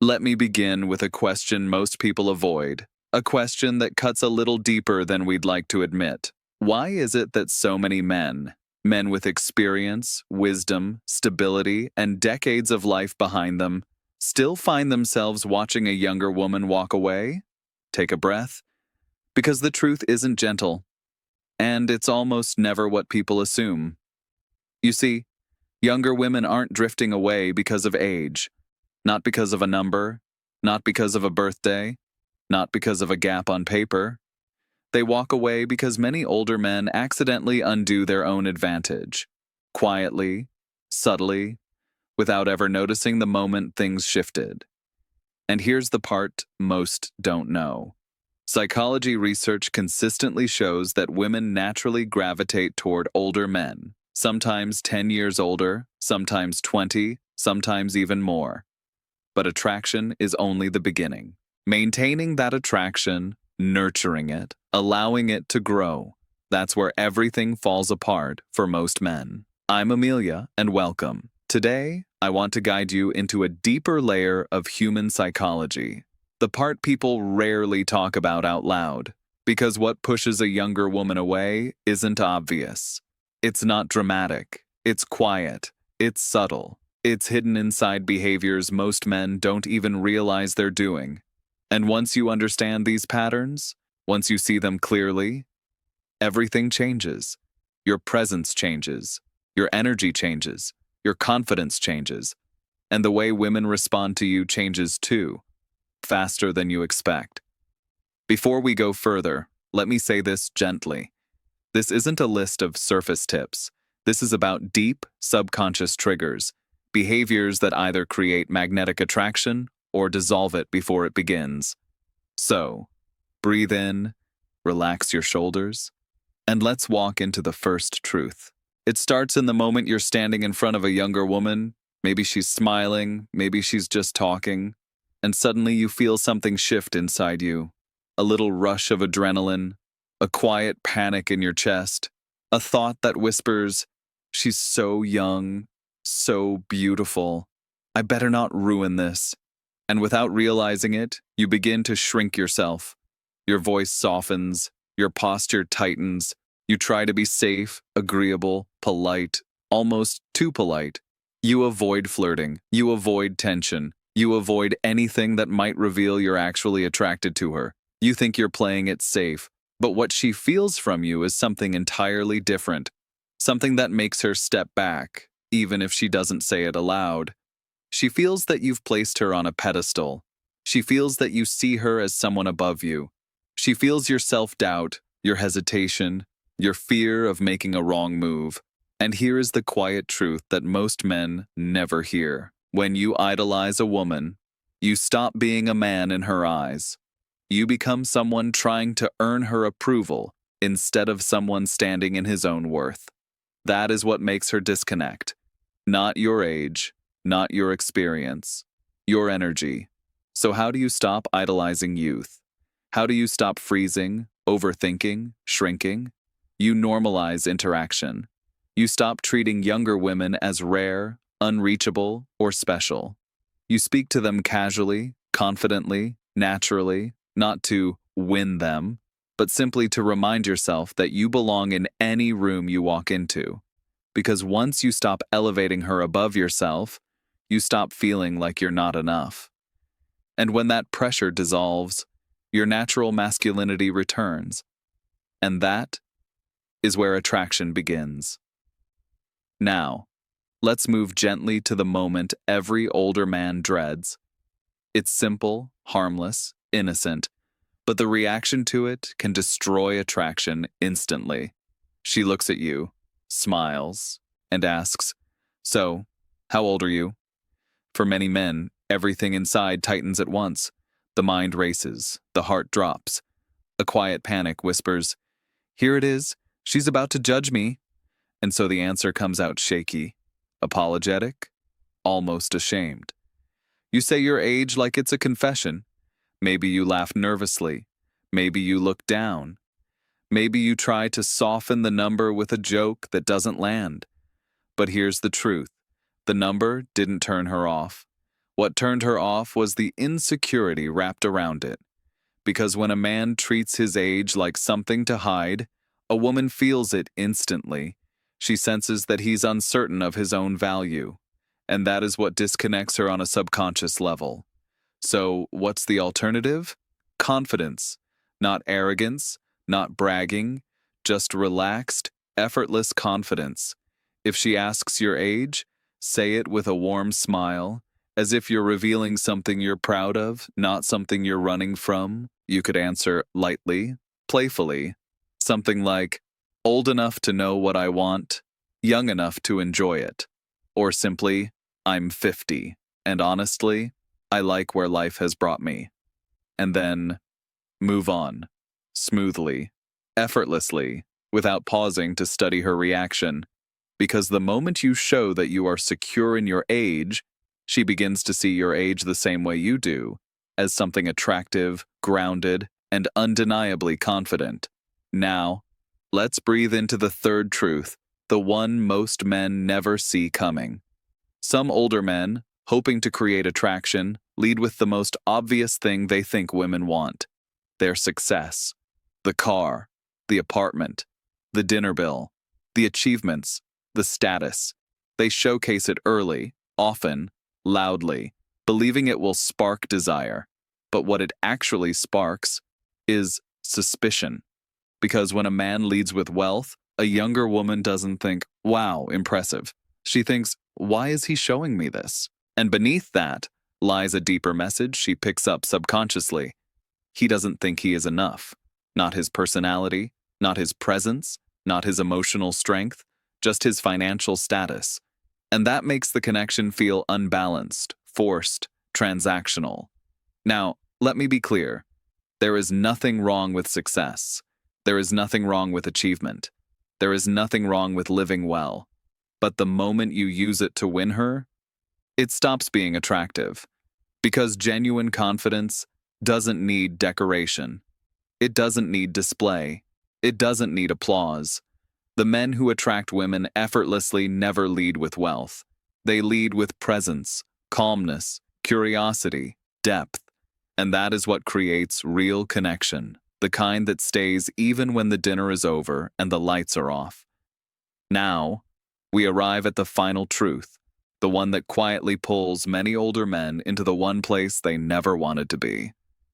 Let me begin with a question most people avoid, a question that cuts a little deeper than we'd like to admit. Why is it that so many men with experience, wisdom, stability, and decades of life behind them, still find themselves watching a younger woman walk away? Take a breath. Because the truth isn't gentle, and it's almost never what people assume. You see, younger women aren't drifting away because of age. Not because of a number, not because of a birthday, not because of a gap on paper. They walk away because many older men accidentally undo their own advantage. Quietly, subtly, without ever noticing the moment things shifted. And here's the part most don't know. Psychology research consistently shows that women naturally gravitate toward older men, sometimes 10 years older, sometimes 20, sometimes even more. But attraction is only the beginning. Maintaining that attraction, nurturing it, allowing it to grow, that's where everything falls apart for most men. I'm Amelia, and welcome. Today, I want to guide you into a deeper layer of human psychology, the part people rarely talk about out loud, because what pushes a younger woman away isn't obvious. It's not dramatic, it's quiet, it's subtle. It's hidden inside behaviors most men don't even realize they're doing. And once you understand these patterns, once you see them clearly, everything changes. Your presence changes, your energy changes, your confidence changes, and the way women respond to you changes too, faster than you expect. Before we go further, let me say this gently. This isn't a list of surface tips. This is about deep, subconscious triggers. Behaviors that either create magnetic attraction or dissolve it before it begins. So, breathe in, relax your shoulders, and let's walk into the first truth. It starts in the moment you're standing in front of a younger woman. Maybe she's smiling, maybe she's just talking, and suddenly you feel something shift inside you. A little rush of adrenaline, a quiet panic in your chest, a thought that whispers, "She's so young, so beautiful. I better not ruin this." And without realizing it, you begin to shrink yourself. Your voice softens, your posture tightens. You try to be safe, agreeable, polite, almost too polite. You avoid flirting. You avoid tension. You avoid anything that might reveal you're actually attracted to her. You think you're playing it safe, but what she feels from you is something entirely different. Something that makes her step back, even if she doesn't say it aloud. She feels that you've placed her on a pedestal. She feels that you see her as someone above you. She feels your self-doubt, your hesitation, your fear of making a wrong move. And here is the quiet truth that most men never hear. When you idolize a woman, you stop being a man in her eyes. You become someone trying to earn her approval instead of someone standing in his own worth. That is what makes her disconnect. Not your age, not your experience, your energy. So how do you stop idolizing youth? How do you stop freezing, overthinking, shrinking? You normalize interaction. You stop treating younger women as rare, unreachable, or special. You speak to them casually, confidently, naturally, not to win them, but simply to remind yourself that you belong in any room you walk into. Because once you stop elevating her above yourself, you stop feeling like you're not enough. And when that pressure dissolves, your natural masculinity returns. And that is where attraction begins. Now, let's move gently to the moment every older man dreads. It's simple, harmless, innocent, but the reaction to it can destroy attraction instantly. She looks at you, smiles, and asks, "So, how old are you?" For many men, everything inside tightens at once. The mind races, the heart drops. A quiet panic whispers, "Here it is, she's about to judge me." And so the answer comes out shaky, apologetic, almost ashamed. You say your age like it's a confession. Maybe you laugh nervously. Maybe you look down. Maybe you try to soften the number with a joke that doesn't land. But here's the truth. The number didn't turn her off. What turned her off was the insecurity wrapped around it. Because when a man treats his age like something to hide, a woman feels it instantly. She senses that he's uncertain of his own value, and that is what disconnects her on a subconscious level. So, what's the alternative? Confidence. Not arrogance, not bragging, just relaxed, effortless confidence. If she asks your age, say it with a warm smile, as if you're revealing something you're proud of, not something you're running from. You could answer lightly, playfully, something like, old enough to know what I want, young enough to enjoy it. Or simply, I'm 50, and honestly, I like where life has brought me. And then, move on, smoothly, effortlessly, without pausing to study her reaction. Because the moment you show that you are secure in your age, she begins to see your age the same way you do, as something attractive, grounded, and undeniably confident. Now, let's breathe into the third truth, the one most men never see coming. Some older men, hoping to create attraction, lead with the most obvious thing they think women want: their success. The car, the apartment, the dinner bill, the achievements, the status. They showcase it early, often, loudly, believing it will spark desire. But what it actually sparks is suspicion. Because when a man leads with wealth, a younger woman doesn't think, wow, impressive. She thinks, why is he showing me this? And beneath that lies a deeper message she picks up subconsciously. He doesn't think he is enough. Not his personality, not his presence, not his emotional strength, just his financial status. And that makes the connection feel unbalanced, forced, transactional. Now, let me be clear. There is nothing wrong with success. There is nothing wrong with achievement. There is nothing wrong with living well. But the moment you use it to win her, it stops being attractive. Because genuine confidence doesn't need decoration. It doesn't need display. It doesn't need applause. The men who attract women effortlessly never lead with wealth. They lead with presence, calmness, curiosity, depth. And that is what creates real connection, the kind that stays even when the dinner is over and the lights are off. Now, we arrive at the final truth, the one that quietly pulls many older men into the one place they never wanted to be,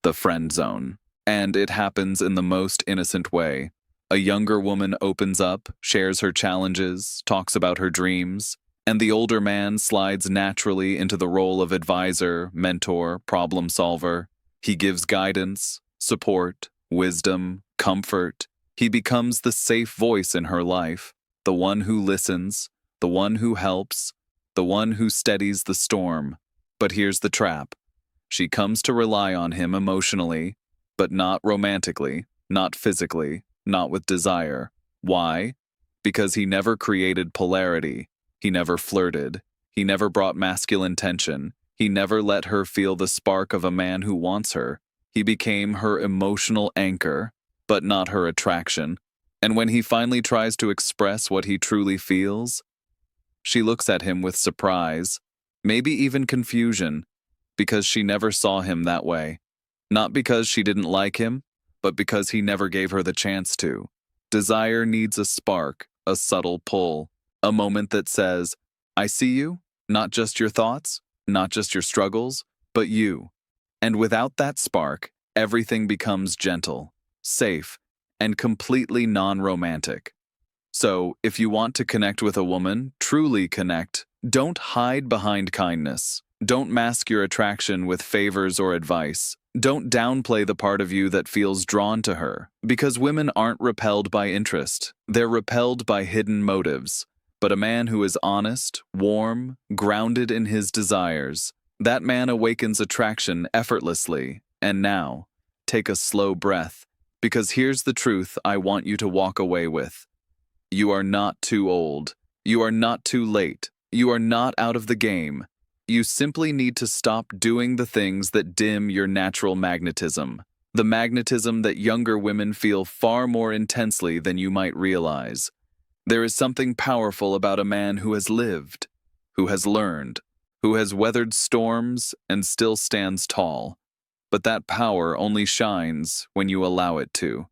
the friend zone. And it happens in the most innocent way. A younger woman opens up, shares her challenges, talks about her dreams, and the older man slides naturally into the role of advisor, mentor, problem solver. He gives guidance, support, wisdom, comfort. He becomes the safe voice in her life, the one who listens, the one who helps, the one who steadies the storm. But here's the trap. She comes to rely on him emotionally, but not romantically, not physically, not with desire. Why? Because he never created polarity. He never flirted. He never brought masculine tension. He never let her feel the spark of a man who wants her. He became her emotional anchor, but not her attraction. And when he finally tries to express what he truly feels, she looks at him with surprise, maybe even confusion, because she never saw him that way. Not because she didn't like him, but because he never gave her the chance to. Desire needs a spark, a subtle pull, a moment that says, I see you, not just your thoughts, not just your struggles, but you. And without that spark, everything becomes gentle, safe, and completely non-romantic. So, if you want to connect with a woman, truly connect, don't hide behind kindness. Don't mask your attraction with favors or advice. Don't downplay the part of you that feels drawn to her, because women aren't repelled by interest. They're repelled by hidden motives. But a man who is honest, warm, grounded in his desires, that man awakens attraction effortlessly. And now, take a slow breath, because here's the truth I want you to walk away with. You are not too old. You are not too late. You are not out of the game. You simply need to stop doing the things that dim your natural magnetism, the magnetism that younger women feel far more intensely than you might realize. There is something powerful about a man who has lived, who has learned, who has weathered storms and still stands tall. But that power only shines when you allow it to.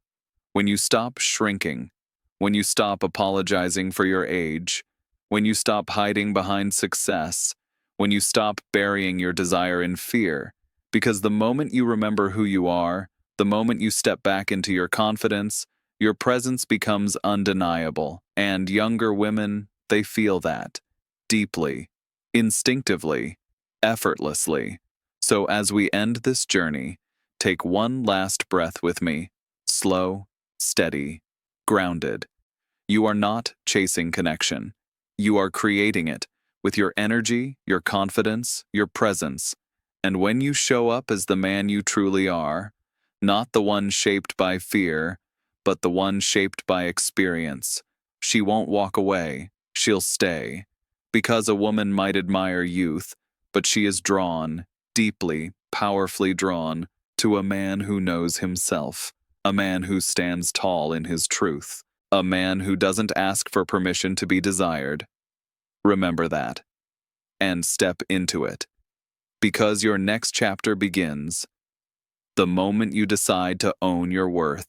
When you stop shrinking, when you stop apologizing for your age, when you stop hiding behind success, when you stop burying your desire in fear. Because the moment you remember who you are, the moment you step back into your confidence, your presence becomes undeniable. And younger women, they feel that. Deeply, instinctively, effortlessly. So as we end this journey, take one last breath with me. Slow, steady, grounded. You are not chasing connection. You are creating it with your energy, your confidence, your presence. And when you show up as the man you truly are, not the one shaped by fear, but the one shaped by experience, she won't walk away, she'll stay. Because a woman might admire youth, but she is drawn, deeply, powerfully drawn, to a man who knows himself, a man who stands tall in his truth, a man who doesn't ask for permission to be desired. Remember that. And step into it. Because your next chapter begins the moment you decide to own your worth.